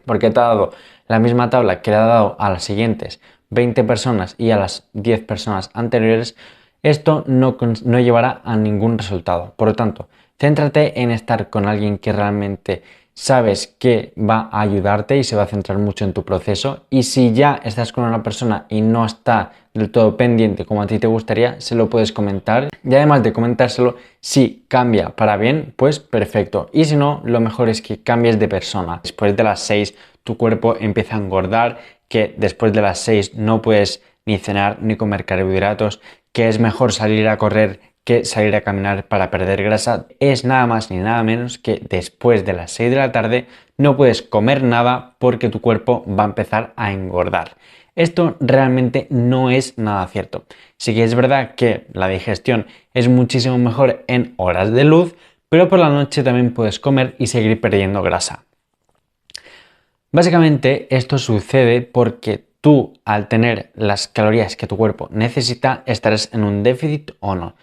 porque te ha dado la misma tabla que le ha dado a las siguientes 20 personas y a las 10 personas anteriores, esto no llevará a ningún resultado. Por lo tanto, céntrate en estar con alguien que realmente sabes que va a ayudarte y se va a centrar mucho en tu proceso. Y si ya estás con una persona y no está del todo pendiente como a ti te gustaría, se lo puedes comentar. Y además de comentárselo, si cambia para bien, pues perfecto. Y si no, lo mejor es que cambies de persona. Después de las 6 tu cuerpo empieza a engordar, que después de las 6 no puedes ni cenar ni comer carbohidratos, que es mejor salir a correr que salir a caminar para perder grasa. Es nada más ni nada menos que después de las 6 de la tarde no puedes comer nada porque tu cuerpo va a empezar a engordar. Esto realmente no es nada cierto. Sí que es verdad que la digestión es muchísimo mejor en horas de luz, pero por la noche también puedes comer y seguir perdiendo grasa. Básicamente esto sucede porque tú, al tener las calorías que tu cuerpo necesita, estarás en un déficit o no.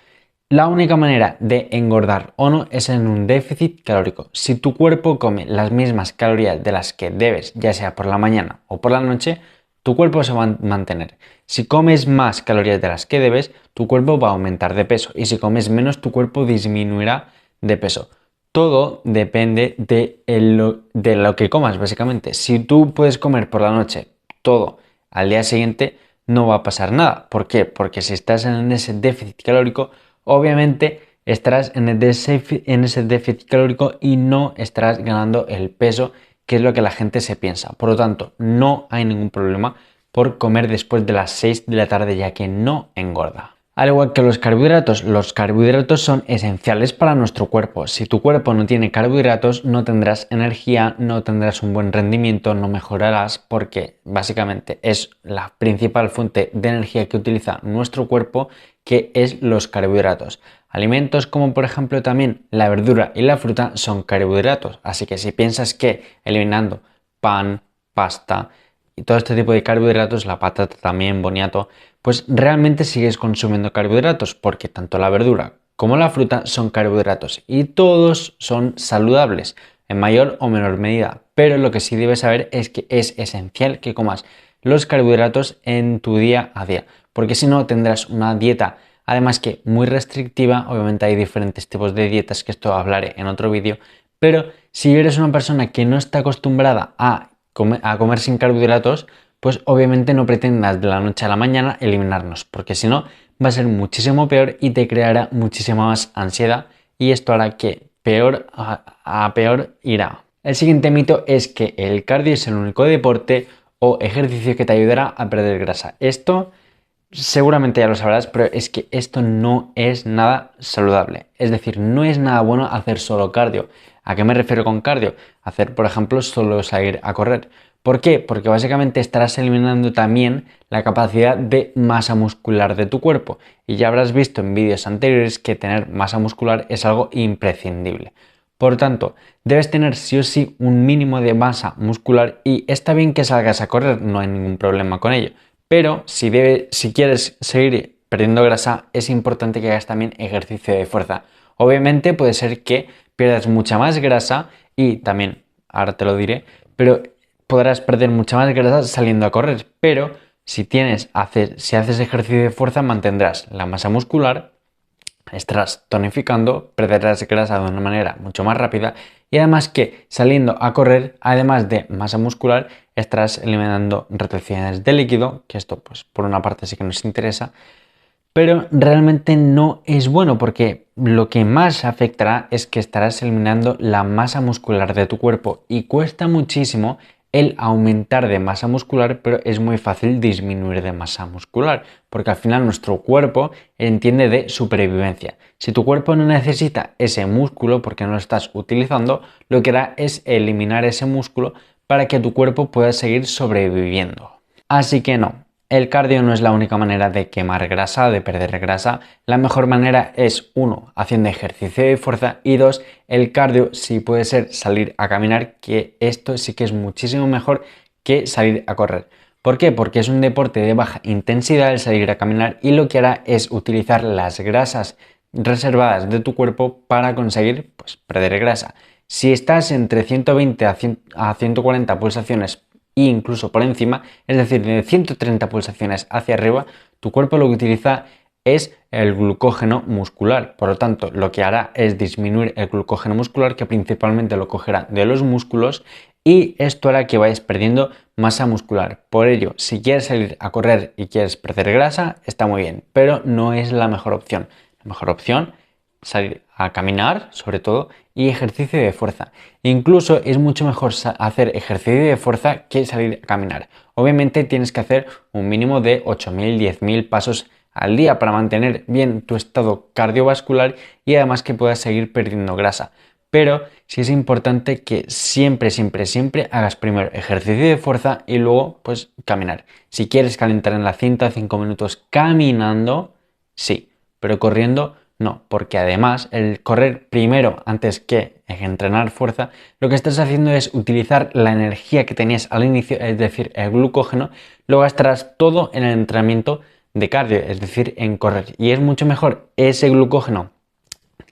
La única manera de engordar o no es en un déficit calórico. Si tu cuerpo come las mismas calorías de las que debes, ya sea por la mañana o por la noche, tu cuerpo se va a mantener. Si comes más calorías de las que debes, tu cuerpo va a aumentar de peso y si comes menos, tu cuerpo disminuirá de peso. Todo depende de lo que comas, básicamente. Si tú puedes comer por la noche todo al día siguiente, no va a pasar nada. ¿Por qué? Porque si estás en ese déficit calórico, obviamente estarás en ese déficit calórico y no estarás ganando el peso, que es lo que la gente se piensa. Por lo tanto, no hay ningún problema por comer después de las 6 de la tarde, ya que no engorda. Al igual que los carbohidratos son esenciales para nuestro cuerpo. Si tu cuerpo no tiene carbohidratos, no tendrás energía, no tendrás un buen rendimiento, no mejorarás porque básicamente es la principal fuente de energía que utiliza nuestro cuerpo, que es los carbohidratos. Alimentos como por ejemplo también la verdura y la fruta son carbohidratos, así que si piensas que eliminando pan, pasta y todo este tipo de carbohidratos, la patata también, boniato, pues realmente sigues consumiendo carbohidratos porque tanto la verdura como la fruta son carbohidratos y todos son saludables en mayor o menor medida. Pero lo que sí debes saber es que es esencial que comas los carbohidratos en tu día a día, porque si no tendrás una dieta además que muy restrictiva. Obviamente hay diferentes tipos de dietas, que esto hablaré en otro vídeo, pero si eres una persona que no está acostumbrada a comer sin carbohidratos, pues obviamente no pretendas de la noche a la mañana eliminarlos, porque si no va a ser muchísimo peor y te creará muchísima más ansiedad y esto hará que peor a peor irá. El siguiente mito es que el cardio es el único deporte o ejercicio que te ayudará a perder grasa. Esto seguramente ya lo sabrás, pero es que esto no es nada saludable. Es decir, no es nada bueno hacer solo cardio. ¿A qué me refiero con cardio? Hacer, por ejemplo, solo salir a correr. ¿Por qué? Porque básicamente estarás eliminando también la capacidad de masa muscular de tu cuerpo. Y ya habrás visto en vídeos anteriores que tener masa muscular es algo imprescindible. Por tanto, debes tener sí o sí un mínimo de masa muscular y está bien que salgas a correr, no hay ningún problema con ello. Pero si quieres seguir perdiendo grasa, es importante que hagas también ejercicio de fuerza. Obviamente puede ser que pierdas mucha más grasa y también, ahora te lo diré, pero podrás perder mucha más grasa saliendo a correr. Pero si haces ejercicio de fuerza, mantendrás la masa muscular, estarás tonificando, perderás grasa de una manera mucho más rápida y además que saliendo a correr, además de masa muscular, estarás eliminando retenciones de líquido, que esto pues por una parte sí que nos interesa, pero realmente no es bueno porque lo que más afectará es que estarás eliminando la masa muscular de tu cuerpo y cuesta muchísimo el aumentar de masa muscular, pero es muy fácil disminuir de masa muscular, porque al final nuestro cuerpo entiende de supervivencia. Si tu cuerpo no necesita ese músculo porque no lo estás utilizando, lo que hará es eliminar ese músculo para que tu cuerpo pueda seguir sobreviviendo. Así que no, el cardio no es la única manera de quemar grasa, de perder grasa. La mejor manera es, 1, haciendo ejercicio de fuerza y 2, el cardio sí puede ser salir a caminar, que esto sí que es muchísimo mejor que salir a correr. ¿Por qué? Porque es un deporte de baja intensidad el salir a caminar y lo que hará es utilizar las grasas reservadas de tu cuerpo para conseguir pues, perder grasa. Si estás entre 120 a 140 pulsaciones e incluso por encima, es decir, de 130 pulsaciones hacia arriba, tu cuerpo lo que utiliza es el glucógeno muscular. Por lo tanto, lo que hará es disminuir el glucógeno muscular, que principalmente lo cogerá de los músculos, y esto hará que vayas perdiendo masa muscular. Por ello, si quieres salir a correr y quieres perder grasa, está muy bien, pero no es la mejor opción. La mejor opción salir a caminar, sobre todo, y ejercicio de fuerza. Incluso es mucho mejor hacer ejercicio de fuerza que salir a caminar. Obviamente tienes que hacer un mínimo de 8.000, 10.000 pasos al día para mantener bien tu estado cardiovascular y además que puedas seguir perdiendo grasa. Pero sí es importante que siempre, siempre, siempre hagas primero ejercicio de fuerza y luego pues caminar. Si quieres calentar en la cinta 5 minutos caminando, sí, pero corriendo no, porque además el correr primero antes que entrenar fuerza, lo que estás haciendo es utilizar la energía que tenías al inicio, es decir, el glucógeno, lo gastarás todo en el entrenamiento de cardio, es decir, en correr. Y es mucho mejor ese glucógeno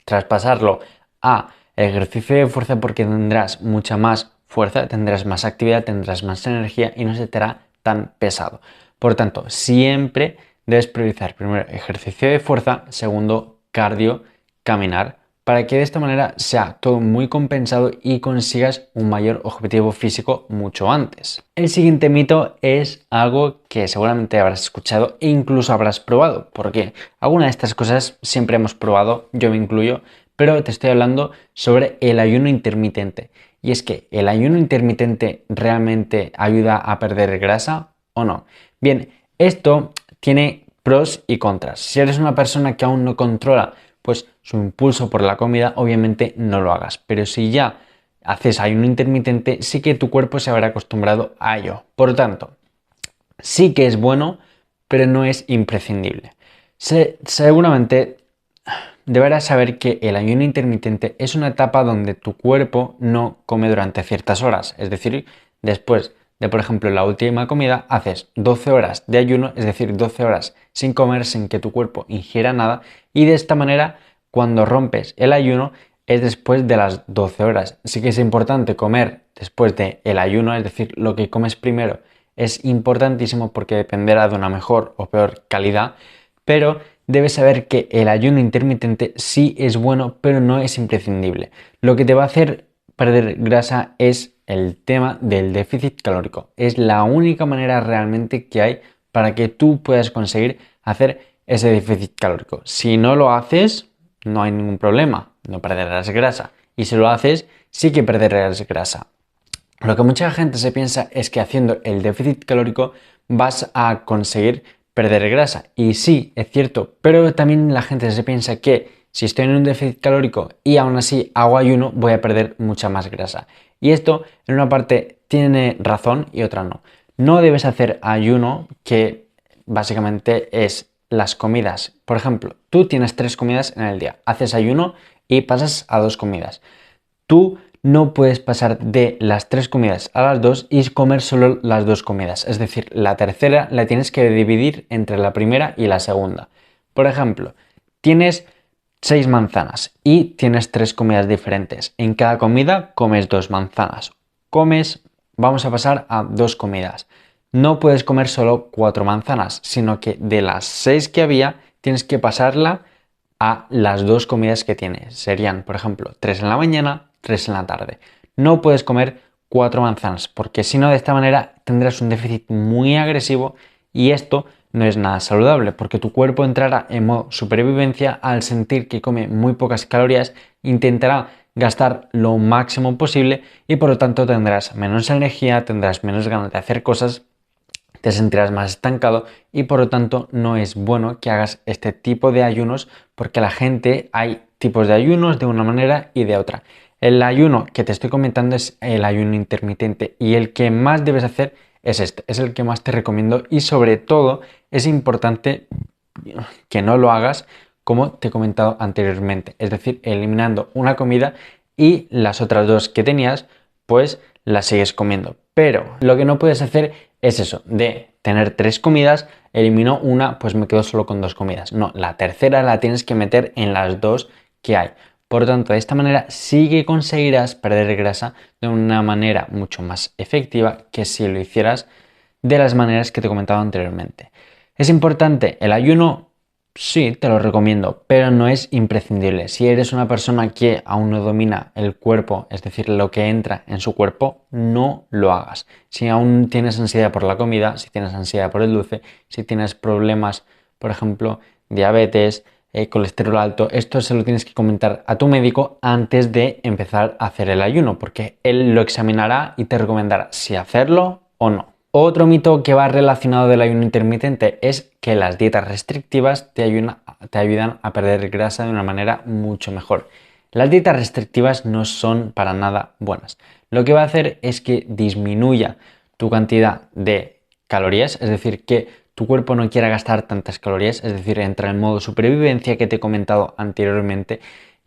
traspasarlo a ejercicio de fuerza porque tendrás mucha más fuerza, tendrás más actividad, tendrás más energía y no se te hará tan pesado. Por tanto, siempre debes priorizar primero ejercicio de fuerza, segundo cardio, caminar, para que de esta manera sea todo muy compensado y consigas un mayor objetivo físico mucho antes. El siguiente mito es algo que seguramente habrás escuchado e incluso habrás probado, porque alguna de estas cosas siempre hemos probado, yo me incluyo, pero te estoy hablando sobre el ayuno intermitente. Y es que el ayuno intermitente realmente ayuda a perder grasa o no. Bien, esto tiene pros y contras. Si eres una persona que aún no controla pues su impulso por la comida, obviamente no lo hagas. Pero si ya haces ayuno intermitente, sí que tu cuerpo se habrá acostumbrado a ello. Por lo tanto, sí que es bueno, pero no es imprescindible. Seguramente deberás saber que el ayuno intermitente es una etapa donde tu cuerpo no come durante ciertas horas. Es decir, después de, por ejemplo, la última comida, haces 12 horas de ayuno, es decir, 12 horas sin comer, sin que tu cuerpo ingiera nada, y de esta manera, cuando rompes el ayuno, es después de las 12 horas. Sí que es importante comer después del ayuno, es decir, lo que comes primero es importantísimo porque dependerá de una mejor o peor calidad, pero debes saber que el ayuno intermitente sí es bueno, pero no es imprescindible. Lo que te va a hacer perder grasa es el tema del déficit calórico. Es la única manera realmente que hay para que tú puedas conseguir hacer ese déficit calórico. Si no lo haces, no hay ningún problema, no perderás grasa. Y si lo haces, sí que perderás grasa. Lo que mucha gente se piensa es que haciendo el déficit calórico vas a conseguir perder grasa. Y sí, es cierto, pero también la gente se piensa que si estoy en un déficit calórico y aún así hago ayuno, voy a perder mucha más grasa. Y esto en una parte tiene razón y otra no. No debes hacer ayuno, que básicamente es las comidas. Por ejemplo, tú tienes 3 comidas en el día, haces ayuno y pasas a 2 comidas. Tú no puedes pasar de las 3 comidas a las 2 y comer solo las 2 comidas. Es decir, la tercera la tienes que dividir entre la primera y la segunda. Por ejemplo, tienes 6 manzanas y tienes 3 comidas diferentes. En cada comida comes 2 manzanas. Vamos a pasar a 2 comidas. No puedes comer solo 4 manzanas, sino que de las 6 que había tienes que pasarla a las 2 comidas que tienes. Serían, por ejemplo, 3 en la mañana, 3 en la tarde. No puedes comer 4 manzanas, porque si no, de esta manera tendrás un déficit muy agresivo y esto no es nada saludable, porque tu cuerpo entrará en modo supervivencia al sentir que come muy pocas calorías, intentará gastar lo máximo posible y por lo tanto tendrás menos energía, tendrás menos ganas de hacer cosas, te sentirás más estancado y por lo tanto no es bueno que hagas este tipo de ayunos, porque la gente hay tipos de ayunos de una manera y de otra. El ayuno que te estoy comentando es el ayuno intermitente y el que más debes hacer es este, es el que más te recomiendo y sobre todo es importante que no lo hagas como te he comentado anteriormente, es decir, eliminando una comida y las otras 2 que tenías pues las sigues comiendo. Pero lo que no puedes hacer es eso, de tener 3 comidas, elimino una, pues me quedo solo con 2 comidas. No, la tercera la tienes que meter en las 2 que hay. Por lo tanto, de esta manera sí que conseguirás perder grasa de una manera mucho más efectiva que si lo hicieras de las maneras que te he comentado anteriormente. ¿Es importante el ayuno? Sí, te lo recomiendo, pero no es imprescindible. Si eres una persona que aún no domina el cuerpo, es decir, lo que entra en su cuerpo, no lo hagas. Si aún tienes ansiedad por la comida, si tienes ansiedad por el dulce, si tienes problemas, por ejemplo, diabetes, colesterol alto, esto se lo tienes que comentar a tu médico antes de empezar a hacer el ayuno, porque él lo examinará y te recomendará si hacerlo o no. Otro mito que va relacionado del ayuno intermitente es que las dietas restrictivas te ayudan a perder grasa de una manera mucho mejor. Las dietas restrictivas no son para nada buenas. Lo que va a hacer es que disminuya tu cantidad de calorías, es decir, que tu cuerpo no quiera gastar tantas calorías, es decir, entra en modo supervivencia que te he comentado anteriormente,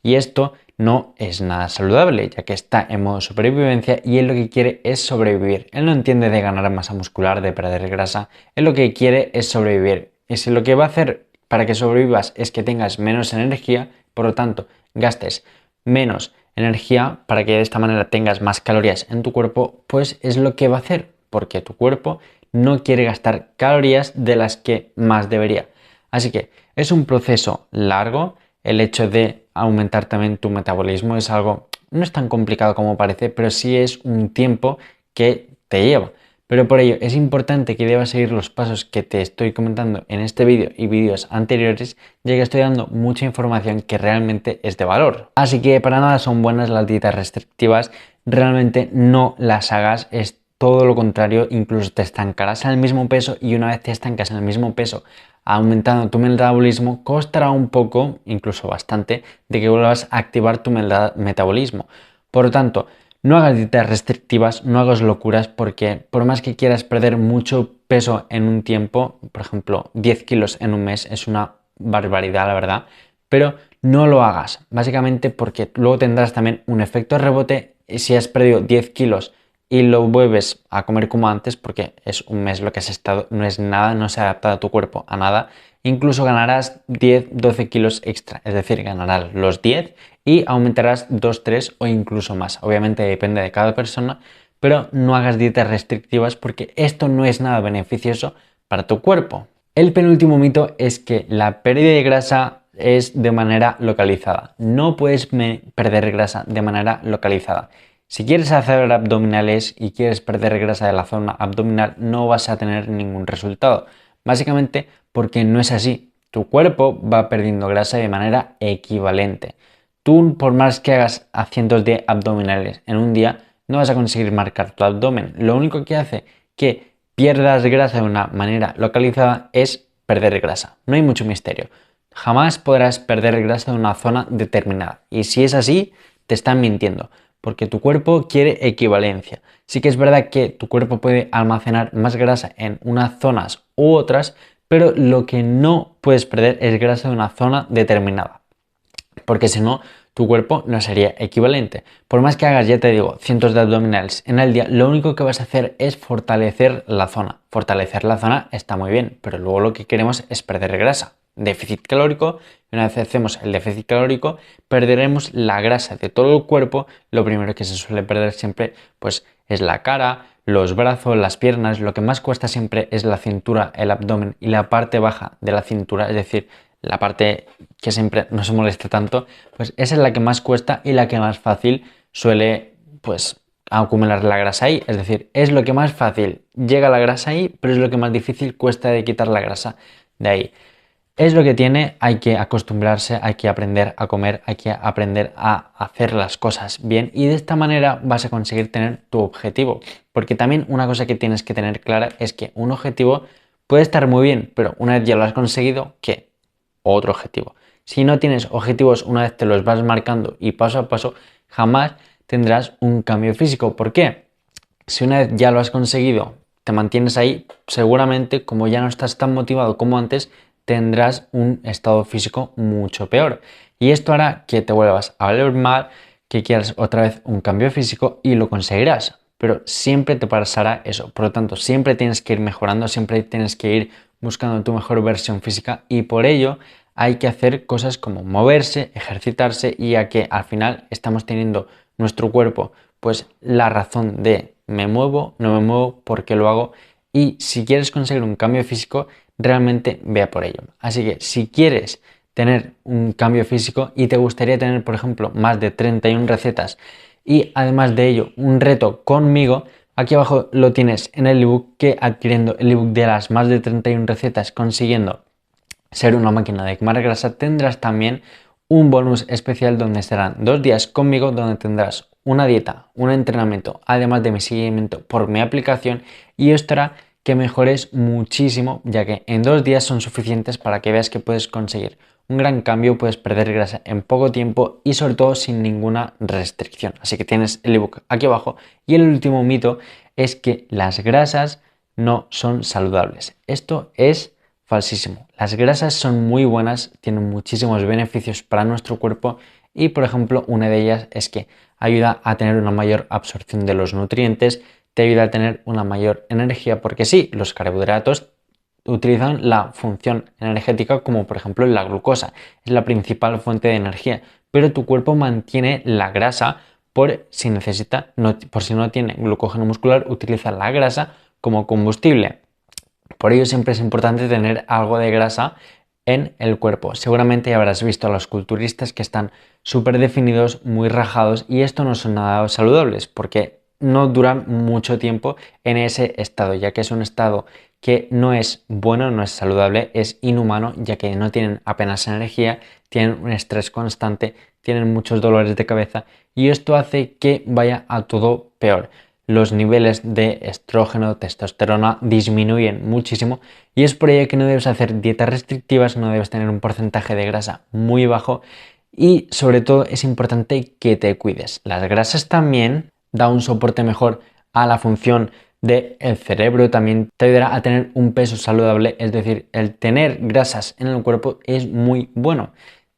y esto no es nada saludable, ya que está en modo supervivencia y él lo que quiere es sobrevivir. Él no entiende de ganar masa muscular, de perder grasa, él lo que quiere es sobrevivir. Y si lo que va a hacer para que sobrevivas es que tengas menos energía, por lo tanto, gastes menos energía para que de esta manera tengas más calorías en tu cuerpo, pues es lo que va a hacer, porque tu cuerpo no quiere gastar calorías de las que más debería. Así que es un proceso largo. El hecho de aumentar también tu metabolismo es algo, no es tan complicado como parece, pero sí es un tiempo que te lleva. Pero por ello es importante que debas seguir los pasos que te estoy comentando en este vídeo y vídeos anteriores, ya que estoy dando mucha información que realmente es de valor. Así que para nada son buenas las dietas restrictivas, realmente no las hagas, es todo lo contrario, incluso te estancarás en el mismo peso y una vez te estancas en el mismo peso, aumentando tu metabolismo, costará un poco, incluso bastante, de que vuelvas a activar tu metabolismo. Por lo tanto, no hagas dietas restrictivas, no hagas locuras porque por más que quieras perder mucho peso en un tiempo, por ejemplo 10 kilos en un mes es una barbaridad la verdad, pero no lo hagas, básicamente porque luego tendrás también un efecto rebote si has perdido 10 kilos y lo vuelves a comer como antes porque es un mes lo que has estado, no es nada, no se ha adaptado a tu cuerpo a nada, incluso ganarás 10-12 kilos extra, es decir, ganarás los 10 y aumentarás 2, 3 o incluso más. Obviamente depende de cada persona, pero no hagas dietas restrictivas porque esto no es nada beneficioso para tu cuerpo. El penúltimo mito es que la pérdida de grasa es de manera localizada. No puedes perder grasa de manera localizada. Si quieres hacer abdominales y quieres perder grasa de la zona abdominal, no vas a tener ningún resultado. Básicamente porque no es así. Tu cuerpo va perdiendo grasa de manera equivalente. Tú, por más que hagas a cientos de abdominales en un día, no vas a conseguir marcar tu abdomen. Lo único que hace que pierdas grasa de una manera localizada es perder grasa. No hay mucho misterio. Jamás podrás perder grasa de una zona determinada. Y si es así, te están mintiendo, porque tu cuerpo quiere equivalencia. Sí que es verdad que tu cuerpo puede almacenar más grasa en unas zonas u otras, pero lo que no puedes perder es grasa de una zona determinada, porque si no, tu cuerpo no sería equivalente. Por más que hagas, ya te digo, cientos de abdominales en el día, lo único que vas a hacer es fortalecer la zona. Fortalecer la zona está muy bien, pero luego lo que queremos es perder grasa. Déficit calórico, y una vez hacemos el déficit calórico, perderemos la grasa de todo el cuerpo. Lo primero que se suele perder siempre, pues, es la cara, los brazos, las piernas. Lo que más cuesta siempre es la cintura, el abdomen y la parte baja de la cintura, es decir, la parte que siempre no se molesta tanto, pues esa es la que más cuesta y la que más fácil suele, pues, acumular la grasa ahí. Es decir, es lo que más fácil llega la grasa ahí, pero es lo que más difícil cuesta de quitar la grasa de ahí. Es lo que tiene, hay que acostumbrarse, hay que aprender a comer, hay que aprender a hacer las cosas bien y de esta manera vas a conseguir tener tu objetivo. Porque también una cosa que tienes que tener clara es que un objetivo puede estar muy bien, pero una vez ya lo has conseguido, ¿qué? Otro objetivo. Si no tienes objetivos, una vez te los vas marcando y paso a paso, jamás tendrás un cambio físico. ¿Por qué? Si una vez ya lo has conseguido, te mantienes ahí, seguramente como ya no estás tan motivado como antes, tendrás un estado físico mucho peor. Y esto hará que te vuelvas a valer mal, que quieras otra vez un cambio físico y lo conseguirás. Pero siempre te pasará eso. Por lo tanto, siempre tienes que ir mejorando, siempre tienes que ir buscando tu mejor versión física y por ello hay que hacer cosas como moverse, ejercitarse y a que al final estamos teniendo nuestro cuerpo pues la razón de me muevo, no me muevo, por qué lo hago y si quieres conseguir un cambio físico realmente vea por ello. Así que si quieres tener un cambio físico y te gustaría tener por ejemplo más de 31 recetas y además de ello un reto conmigo, aquí abajo lo tienes en el ebook que adquiriendo el ebook de las más de 31 recetas consiguiendo ser una máquina de quemar grasa tendrás también un bonus especial donde estarán 2 días conmigo donde tendrás una dieta, un entrenamiento, además de mi seguimiento por mi aplicación y esto hará que mejores muchísimo ya que en 2 días son suficientes para que veas que puedes conseguir un gran cambio, puedes perder grasa en poco tiempo y sobre todo sin ninguna restricción. Así que tienes el ebook aquí abajo y el último mito es que las grasas no son saludables. Esto es falsísimo. Las grasas son muy buenas, tienen muchísimos beneficios para nuestro cuerpo y por ejemplo una de ellas es que ayuda a tener una mayor absorción de los nutrientes, te ayuda a tener una mayor energía porque sí, los carbohidratos utilizan la función energética como por ejemplo la glucosa, es la principal fuente de energía, pero tu cuerpo mantiene la grasa por si necesita, por si no tiene glucógeno muscular, utiliza la grasa como combustible. Por ello siempre es importante tener algo de grasa en el cuerpo. Seguramente ya habrás visto a los culturistas que están súper definidos, muy rajados, y esto no son nada saludables porque no duran mucho tiempo en ese estado, ya que es un estado que no es bueno, no es saludable, es inhumano, ya que no tienen apenas energía, tienen un estrés constante, tienen muchos dolores de cabeza y esto hace que vaya a todo peor. Los niveles de estrógeno, testosterona disminuyen muchísimo y es por ello que no debes hacer dietas restrictivas, no debes tener un porcentaje de grasa muy bajo y sobre todo es importante que te cuides. Las grasas también dan un soporte mejor a la función del cerebro, también te ayudará a tener un peso saludable, es decir, el tener grasas en el cuerpo es muy bueno.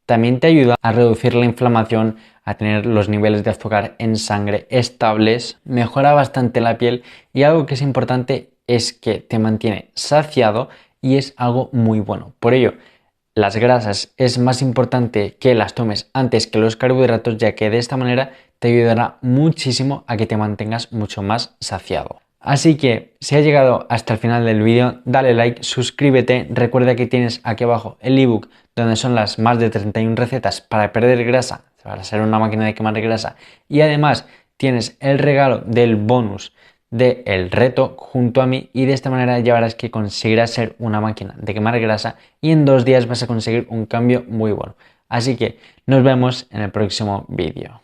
También te ayuda a reducir la inflamación, a tener los niveles de azúcar en sangre estables, mejora bastante la piel y algo que es importante es que te mantiene saciado y es algo muy bueno. Por ello, las grasas es más importante que las tomes antes que los carbohidratos, ya que de esta manera te ayudará muchísimo a que te mantengas mucho más saciado. Así que si has llegado hasta el final del vídeo, dale like, suscríbete, recuerda que tienes aquí abajo el ebook donde son las más de 31 recetas para perder grasa, para ser una máquina de quemar grasa, y además tienes el regalo del bonus del reto junto a mí y de esta manera ya verás que conseguirás ser una máquina de quemar grasa y en 2 días vas a conseguir un cambio muy bueno. Así que nos vemos en el próximo vídeo.